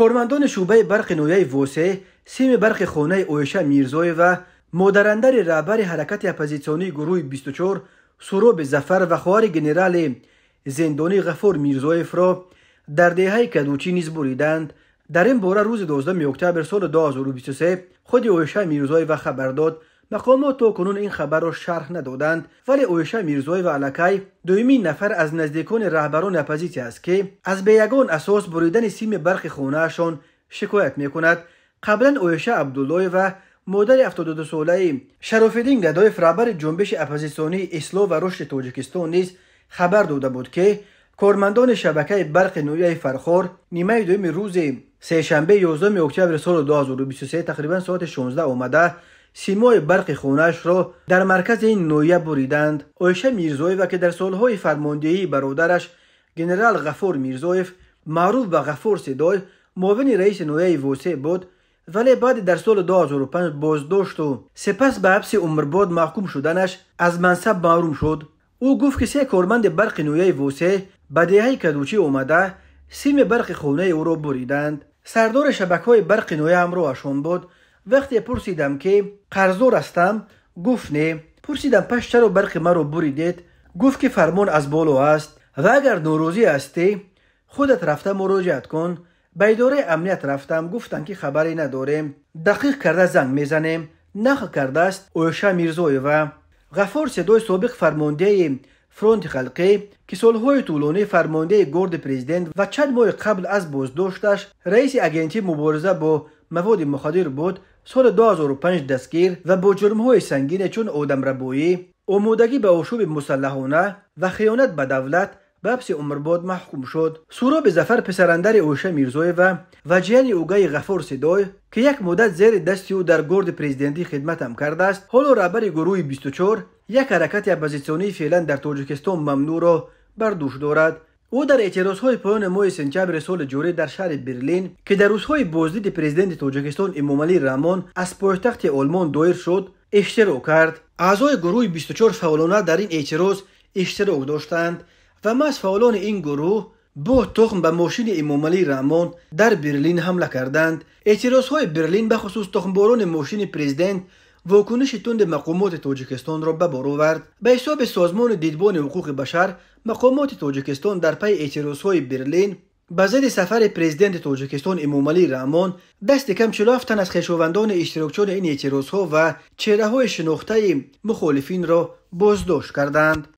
کارمندان شعبه برق نویه ووسه سیم برق خانه اویشا میرزویف و مدراندر رهبر حرکت اپوزیسیونی گروه 24 سروب ظفر و خواهر گنرال زندانی غفور میرزویف را در دهه کدوچی نیز بریدند. در این باره روز 12 اکتبر سال 2023 خود اویشا میرزویف خبر داد. مقامات تا کنون این خبر را شرح ندادند، ولی اویشا میرزویف علکی دومین نفر از نزدیکان رهبران اپوزیسیون است که از به یگان اساس بریدن سیم برق خانه‌شان شکایت میکند. قبلا اویشا عبدالله و مادر 72 ساله شراف‌الدین گدایف رهبر جنبش اپوزیسیونی اصلاح و رشد تاجیکستان نیز خبر داده بود که کارمندان شبکه برق نویه فرخار نیمه دوم روز سه‌شنبه 11 اکتبر سال 2023 تقریبا ساعت 16 آمده سیمای برق خانه‌اش را در مرکز این نویه بریدند. اویشا میرزویف که در سالهای فرماندهی برادرش گنرال غفور میرزویف معروف به غفور صدای معاون رئیس نویه ووسه بود، ولی بعد در سال 2005 بازداشت و سپس به حبس عمرباد محکوم شدنش از منصب محروم شد. او گفت که 3 کارمند برق نویه ووسه به دهه کدوچی آمده سیم برق خانه او را بریدند. سردار شبکه‌های برق نویه همراهشان بود. وقتی پرسیدم که قرضدار هستم، گفت نه. پرسیدم پس چرا برق مرا بریدید؟ گفت که فرمان از بالا است و اگر ناراضی هستی خودت رفته مراجعت کن. به اداره امنیت رفتم، گفتن که خبری نداریم، دقیق کرده زنگ میزنیم. نقل کرده است اویشا میرزویف و غفور صدای سابق فرمانده فرانت خلقی که سالهای طولانی فرمانده گارد پرزیدنت و چند ماه قبل از بازداشتش رئیس اگنتی مبارزه با مواد مخدر بود، سال 2005 دستگیر و با جرم‌های سنگین چون آدمربایی، آمادگی به آشوب مسلحانه و خیانت به دولت به حبس عمرباد محکوم شد. سروب ظفر پسراندر اویشا میرزویف و جیان اوگای غفور صدای که یک مدت زیر دست او در گارد پرزیدنتی خدمت هم کرده است، حالا رهبر گروه 24 یک حرکت اپوزیسیونی فعلا در تاجیکستان ممنوع را بر دوش دارد. او در اعتراضهای پایان ماه سپتامبر سال جاری در شهر برلین که در روزهای بازدید پرزیدنت تاجیکستان امامعلی رحمان از پایتخت آلمان دایر شد اشتراک کرد. اعضای گروه 24 فعالانه در این اعتراض اشتراک داشتند و ما از فعالان این گروه با تخم به ماشین امامعلی رحمان در برلین حمله کردند. اعتراضهای برلین به خصوص تخمباران ماشین پرزیدنت واکنش تند مقامات تاجیکستان را به بار آورد. به حساب سازمان دیدبان حقوق بشر، مقامات تاجیکستان در پی اعتراضهای برلین به ضد سفر پرزیدنت تاجیکستان امامعلی رحمان دست کم 47 تن از خویشاوندان اشتراکچیان این اعتراضها و چهره‌های شناخته مخالفین را بازداشت کردند.